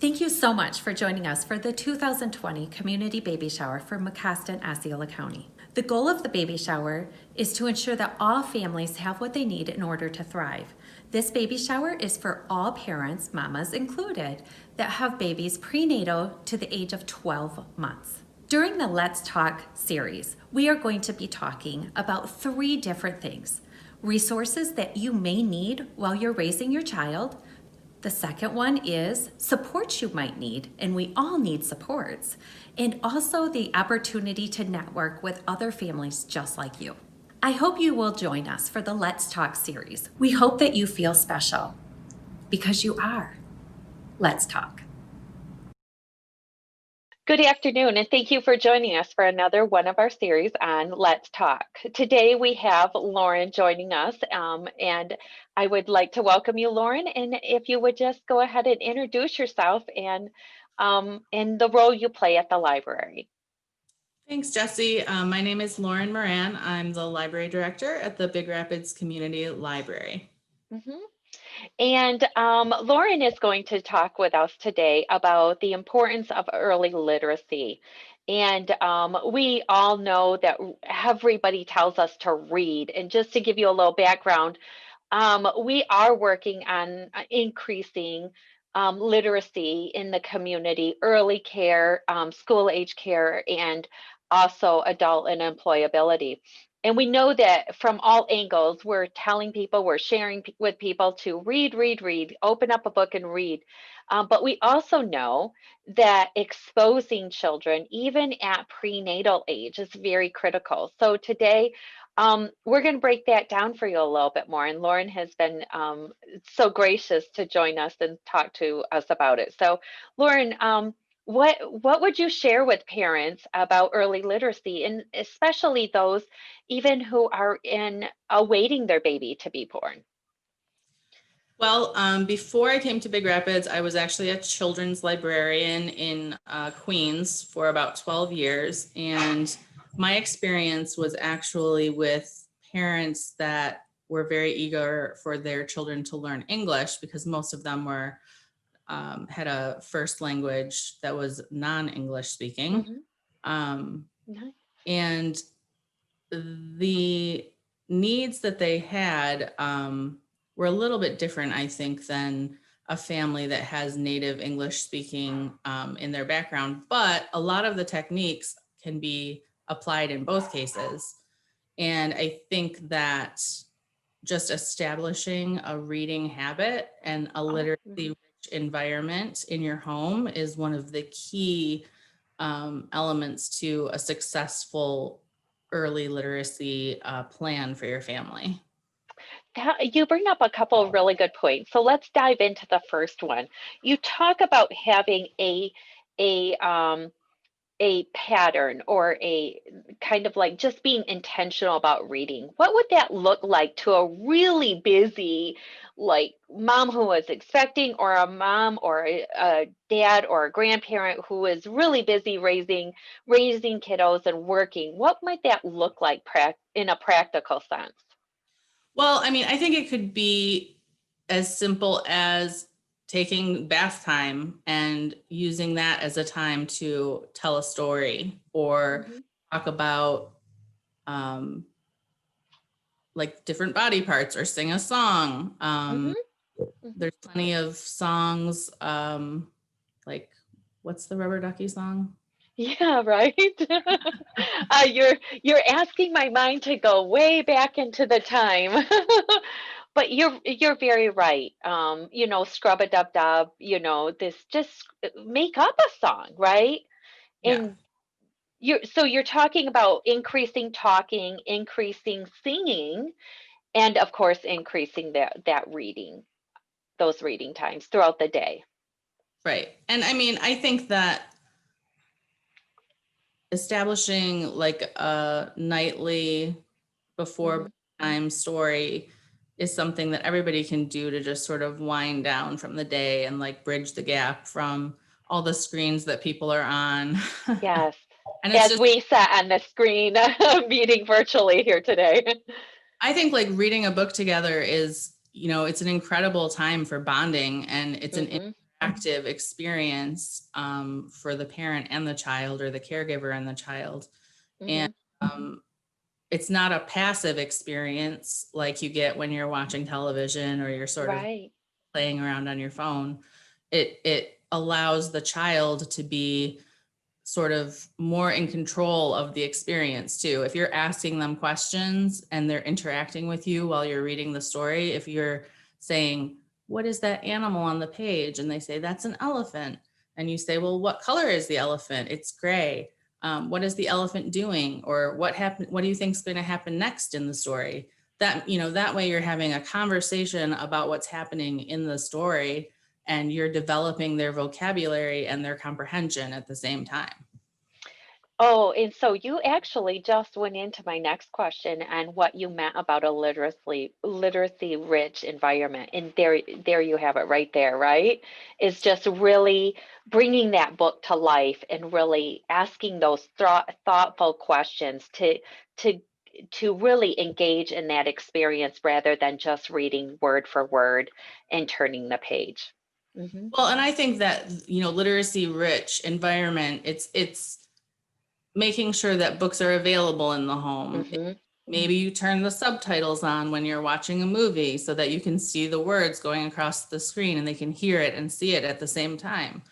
Thank you so much for joining us for the 2020 Community Baby Shower for Macastan, Osceola County. The goal of the baby shower is to ensure that all families have what they need in order to thrive. This baby shower is for all parents, mamas included, that have babies prenatal to the age of 12 months. During the Let's Talk series, we are going to be talking about 3 different things: resources that you may need while you're raising your child. The second one is supports you might need, and we all need supports, and also the opportunity to network with other families just like you. I hope you will join us for the Let's Talk series. We hope that you feel special because you are. Let's talk. Good afternoon, and thank you for joining us for another one of our series on Let's Talk. Today we have Lauren joining us, and I would like to welcome you, Lauren. And if you would just go ahead and introduce yourself and the role you play at the library. Thanks, Jesse. My name is Lauren Moran. I'm the library director at the Big Rapids Community Library. Mhm. And Lauren is going to talk with us today about the importance of early literacy. And we all know that everybody tells us to read. And just to give you a little background, we are working on increasing literacy in the community, early care, school age care, and also adult and employability. And we know that from all angles, we're telling people, we're sharing with people to read, read, read, open up a book and read. But we also know that exposing children, even at prenatal age, is very critical. So today, we're going to break that down for you a little bit more. And Lauren has been so gracious to join us and talk to us about it. So, Lauren, what would you share with parents about early literacy, and especially those even who are in awaiting their baby to be born? Well, before I came to Big Rapids, I was actually a children's librarian in Queens for about 12 years. And my experience was actually with parents that were very eager for their children to learn English, because most of them had a first language that was non-English speaking. Hmm. Um, Nice. and the needs that they had were a little bit different, I think, than a family that has native English speaking in their background. But a lot of the techniques can be applied in both cases. And I think that just establishing a reading habit and a literacy Mhm. rich environment in your home is one of the key elements to a successful early literacy plan for your family. You bring up a couple of really good points. So let's dive into the first one. You talk about having a um, a pattern, or a kind of like just being intentional about reading. What would that look like to a really busy, like, mom who is expecting, or a mom or a dad or a grandparent who is really busy raising kiddos and working? What might that look like in a practical sense? Well, I mean, I think it could be as simple as taking bath time and using that as a time to tell a story or Hmm. talk about um, like different body parts or sing a song. Hmm. Hmm. There's plenty of songs like, what's the rubber ducky song? Yeah, right. You're asking my mind to go way back into the time. But you're very right. Scrub a dub dub, this just make up a song, right? Yeah. And you're talking about increasing talking, increasing singing, and of course increasing that reading, those reading times throughout the day. Right. And I mean, I think that establishing like a nightly before Hmm. bedtime story is something that everybody can do to just sort of wind down from the day and like bridge the gap from all the screens that people are on. Yes. And it's As just, we sat on the screen meeting virtually here today. I think like reading a book together is, it's an incredible time for bonding, and it's an Hmm. active experience for the parent and the child, or the caregiver and the child. And it's not a passive experience like you get when you're watching television or you're sort of Right. playing around on your phone. It allows the child to be sort of more in control of the experience too. If you're asking them questions and they're interacting with you while you're reading the story, if you're saying, "What is that animal on the page?" and they say, "That's an elephant." And you say, "Well, what color is the elephant?" "It's gray." What is the elephant doing? Or what happened? What do you think is going to happen next in the story? That, that way you're having a conversation about what's happening in the story, and you're developing their vocabulary and their comprehension at the same time. Oh, and so you actually just went into my next question and what you meant about a literacy rich environment. And there you have it right there, right? It's just really bringing that book to life and really asking those thoughtful questions to to really engage in that experience rather than just reading word for word and turning the page. Hmm. Well, and I think that, literacy rich environment, it's making sure that books are available in the home. Hmm. Maybe you turn the subtitles on when you're watching a movie so that you can see the words going across the screen and they can hear it and see it at the same time.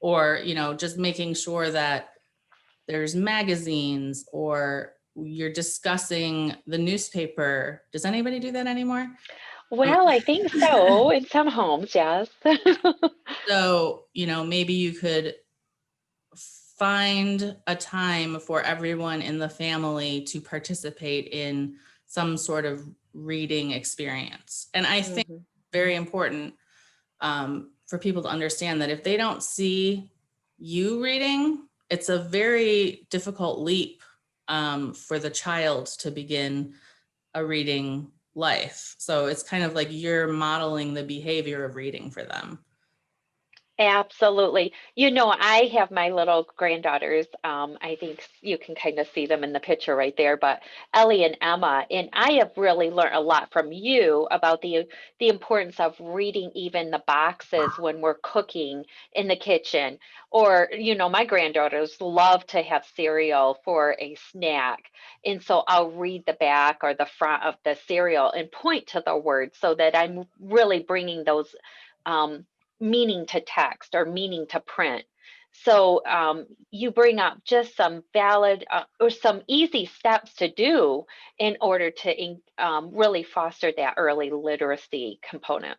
Or, just making sure that there's magazines, or you're discussing the newspaper. Does anybody do that anymore? Um, Well, I think so in some homes, yes. so, maybe you could find a time for everyone in the family to participate in some sort of reading experience. And I think Mhm. very important for people to understand that if they don't see you reading, it's a very difficult leap for the child to begin a reading life. So it's kind of like you're modeling the behavior of reading for them. Absolutely. I have my little granddaughters. I think you can kind of see them in the picture right there, but Ellie and Emma, and I have really learned a lot from you about the importance of reading even the boxes when we're cooking in the kitchen. Or, my granddaughters love to have cereal for a snack. And so I'll read the back or the front of the cereal and point to the words so that I'm really bringing those um, meaning to text or meaning to print. So you bring up just some valid or some easy steps to do in order to really foster that early literacy component.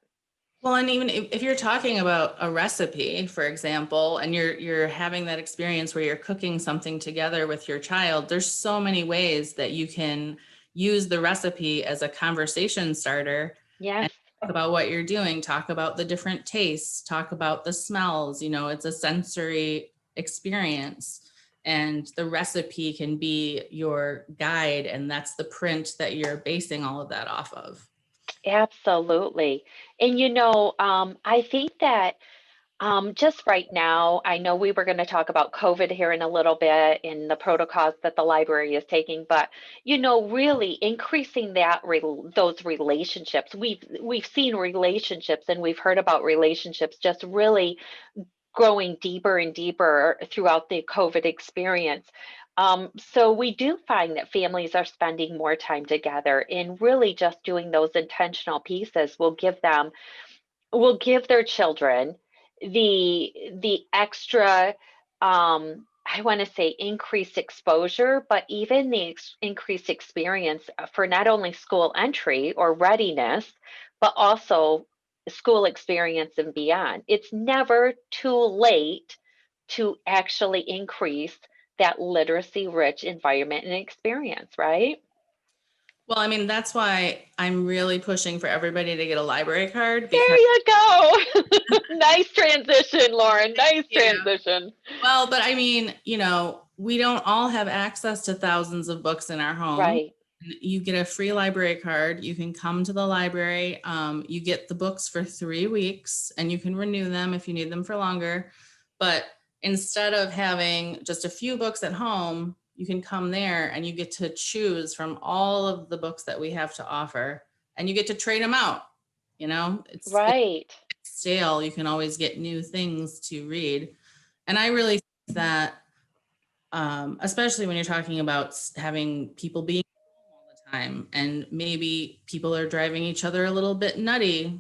Well, and even if you're talking about a recipe, for example, and you're having that experience where you're cooking something together with your child, there's so many ways that you can use the recipe as a conversation starter and Yes. talk about what you're doing, talk about the different tastes, talk about the smells. It's a sensory experience. And the recipe can be your guide, and that's the print that you're basing all of that off of. Absolutely. And I think that just right now, I know we were going to talk about COVID here in a little bit in the protocols that the library is taking, but really increasing those relationships. We've seen relationships and we've heard about relationships just really growing deeper and deeper throughout the COVID experience. So we do find that families are spending more time together, and really just doing those intentional pieces will give their children the extra I want to say increased exposure, but even the increased experience for not only school entry or readiness, but also school experience and beyond. It's never too late to actually increase that literacy rich environment and experience, right? Well, I mean, that's why I'm really pushing for everybody to get a library card, There because you go. Nice transition, Lauren. Nice yeah. transition. Well, but I mean, we don't all have access to thousands of books in our home. Right. You get a free library card. You can come to the library. You get the books for 3 weeks, and you can renew them if you need them for longer. But instead of having just a few books at home, you can come there and you get to choose from all of the books that we have to offer, and you get to trade them out. It's Right. stale, you can always get new things to read. And I really think that, especially when you're talking about having people being home all the time, and maybe people are driving each other a little bit nutty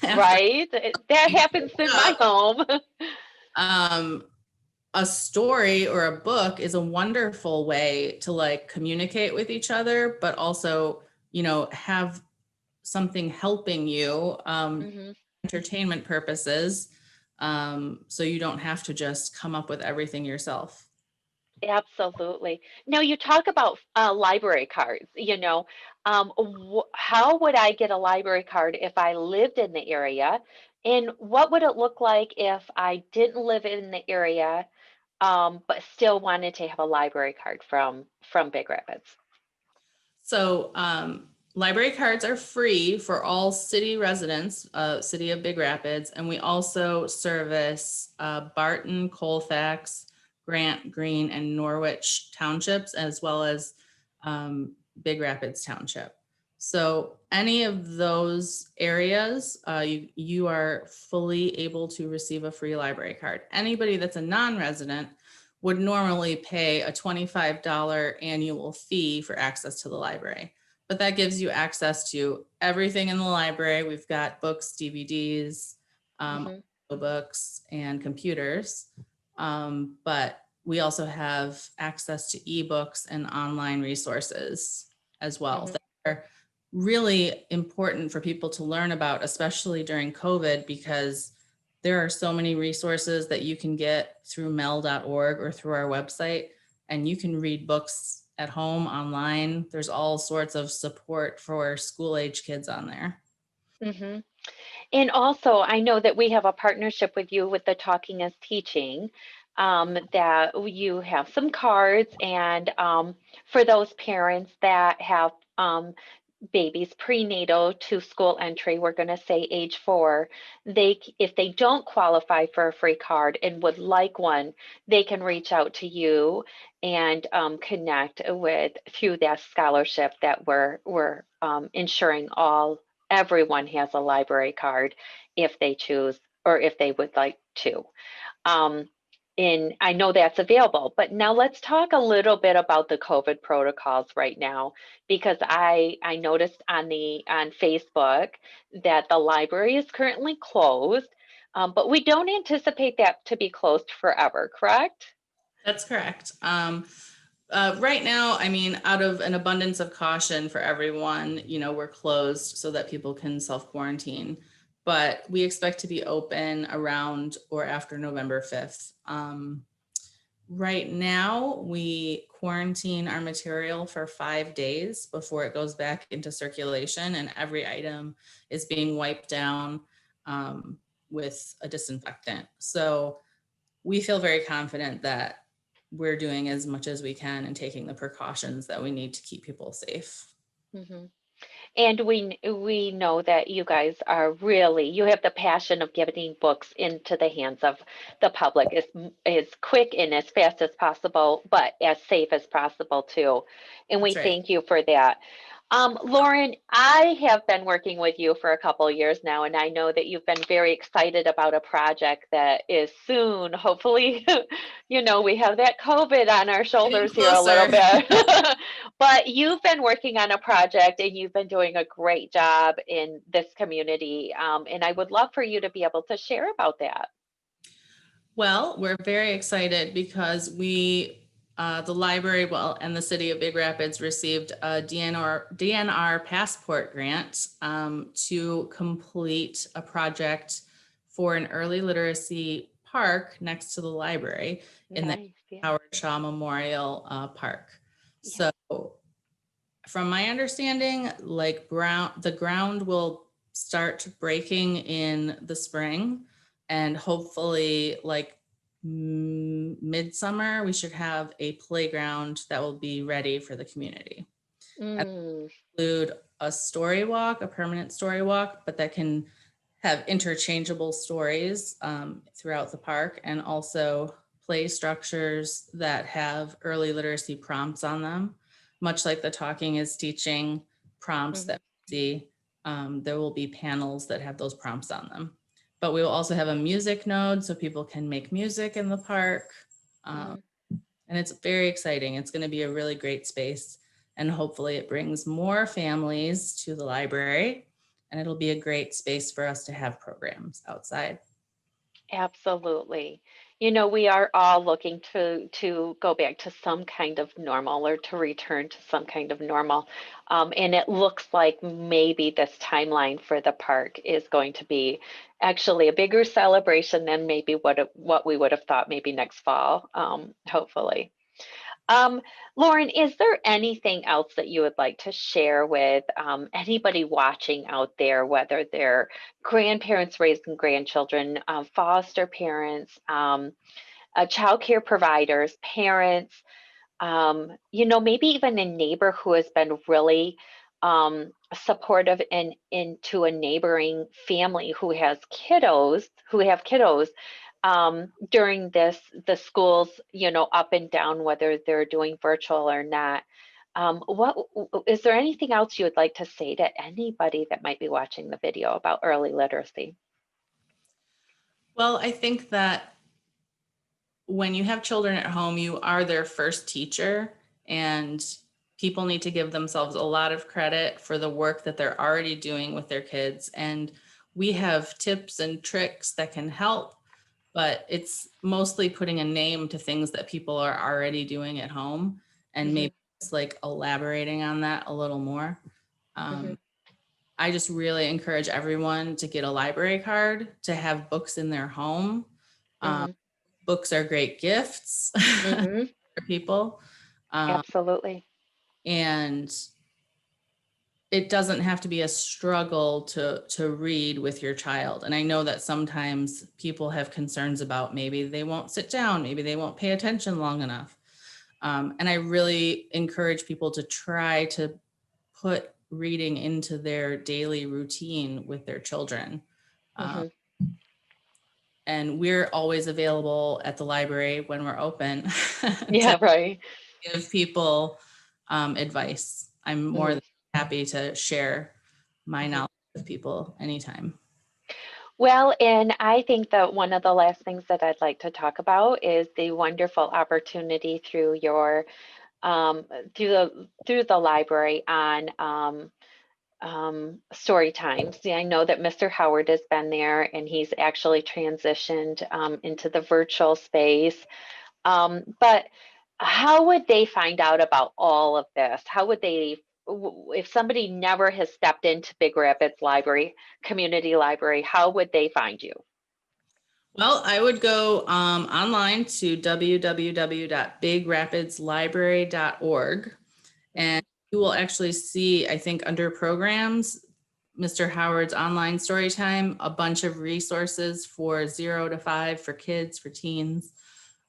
after Right? That happens in my up. home. Um, a story or a book is a wonderful way to like communicate with each other, but also, have something helping you, Hmm. entertainment purposes. So you don't have to just come up with everything yourself. Absolutely. Now you talk about library cards, how would I get a library card if I lived in the area? And what would it look like if I didn't live in the area, but still wanted to have a library card from Big Rapids? So library cards are free for all city residents, city of Big Rapids, and we also service Barton, Colfax, Grant, Greene, and Norwich townships, as well as Big Rapids Township. So any of those areas, you are fully able to receive a free library card. Anybody that's a non-resident would normally pay a $25 annual fee for access to the library. But that gives you access to everything in the library. We've got books, DVDs, Hmm. books, and computers. But we also have access to ebooks and online resources as well Hmm. that are really important for people to learn about, especially during COVID, because there are so many resources that you can get through mel.org or through our website, and you can read books at home online. There's all sorts of support for school age kids on there. Hmm. And also, I know that we have a partnership with you with the Talking is Teaching, that you have some cards, and for those parents that have babies prenatal to school entry, we're going to say age 4, if they don't qualify for a free card and would like one, they can reach out to you and connect with through that scholarship that we're ensuring everyone has a library card if they choose or if they would like to. Um, and I know that's available, but now let's talk a little bit about the COVID protocols right now, because I noticed on Facebook that the library is currently closed, but we don't anticipate that to be closed forever, correct? That's correct. Right now, I mean, out of an abundance of caution for everyone, we're closed so that people can self-quarantine, but we expect to be open around or after November 5th. Right now, we quarantine our material for 5 days before it goes back into circulation, and every item is being wiped down with a disinfectant. So we feel very confident that we're doing as much as we can and taking the precautions that we need to keep people safe. Mhm. And we know that you guys are really, you have the passion of getting books into the hands of the public as quick and as fast as possible, but as safe as possible too. And we That's right. thank you for that. Lauren, I have been working with you for a couple of years now, and I know that you've been very excited about a project that is soon, hopefully, we have that COVID on our Getting shoulders here a little closer. bit. But you've been working on a project and you've been doing a great job in this community. And I would love for you to be able to share about that. Well, we're very excited because the library, and the city of Big Rapids received a DNR passport grant to complete a project for an early literacy park next to the library in the Nice. Yeah. Howard Shaw Memorial Park. Yeah. So from my understanding, the ground will start breaking in the spring, and hopefully like midsummer, we should have a playground that will be ready for the community. And Mm, include a story walk, a permanent story walk, but that can have interchangeable stories throughout the park, and also play structures that have early literacy prompts on them, much like the Talking is Teaching prompts mhm. that we see. There will be panels that have those prompts on them. but we will also have a music node so people can make music in the park. Mhm. And it's very exciting. It's going to be a really great space. And hopefully it brings more families to the library. And it'll be a great space for us to have programs outside. Absolutely. You know, we are all looking to go back to some kind of normal or to return to some kind of normal. And it looks like maybe this timeline for the park is going to be actually a bigger celebration than maybe what we would have thought maybe next fall, hopefully. Um, Lauren, is there anything else that you would like to share with anybody watching out there, whether they're grandparents raising grandchildren, foster parents, child care providers, parents, you know, maybe even a neighbor who has been really supportive and into a neighboring family who have kiddos during the schools, you know, up and down, whether they're doing virtual or not. Is there anything else you would like to say to anybody that might be watching the video about early literacy? Well, I think that when you have children at home, you are their first teacher, and people need to give themselves a lot of credit for the work that they're already doing with their kids. And we have tips and tricks that can help, but it's mostly putting a name to things that people are already doing at home, and Hmm. maybe it's like elaborating on that a little more. Hmm. I just really encourage everyone to get a library card, to have books in their home. Um, Hmm. Books are great gifts Hmm. for people. Absolutely. And it doesn't have to be a struggle to read with your child. And I know that sometimes people have concerns about maybe they won't sit down, maybe they won't pay attention long enough. And I really encourage people to try to put reading into their daily routine with their children. Um, Hmm. and we're always available at the library when we're open to Yeah, right. give people advice. I'm more Hmm. than happy to share my Hmm. knowledge with people anytime. Well, and I think that one of the last things that I'd like to talk about is the wonderful opportunity through your um, through the library on story times. Yeah, I know that Mr. Howard has been there and he's actually transitioned into the virtual space. But how would they find out about all of this? How would they, if somebody never has stepped into Big Rapids Library, Community Library, how would they find you? Well, I would go online to www.bigrapidslibrary.org, and Mhm. you will actually see, I think, under programs, Mr. Howard's online story time, a bunch of resources for 0 to 5 for kids, for teens.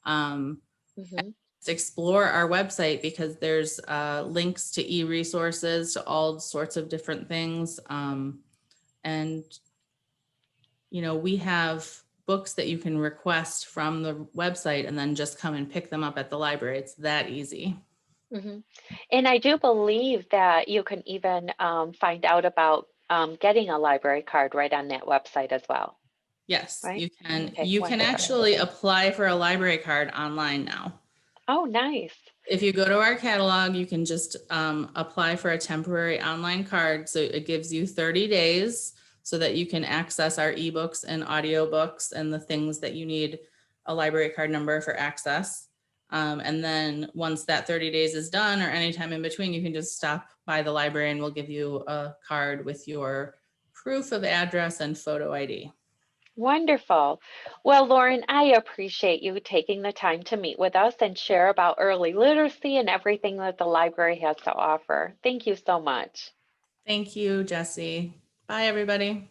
Um, Mhm. Explore our website because there's links to e-resources to all sorts of different things. And, we have books that you can request from the website and then just come and pick them up at the library. It's that easy. Mhm. And I do believe that you can even find out about getting a library card right on that website as well, Yes, right? you can. Okay, You can wonderful. actually apply for a library card online now. Oh, nice. If you go to our catalog, you can just apply for a temporary online card. So it gives you 30 days so that you can access our ebooks and audiobooks and the things that you need a library card number for access. And then once that 30 days is done or anytime in between, you can just stop by the library and we'll give you a card with your proof of address and photo ID. Wonderful. Well, Lauren, I appreciate you taking the time to meet with us and share about early literacy and everything that the library has to offer. Thank you so much. Thank you, Jesse. Bye, everybody.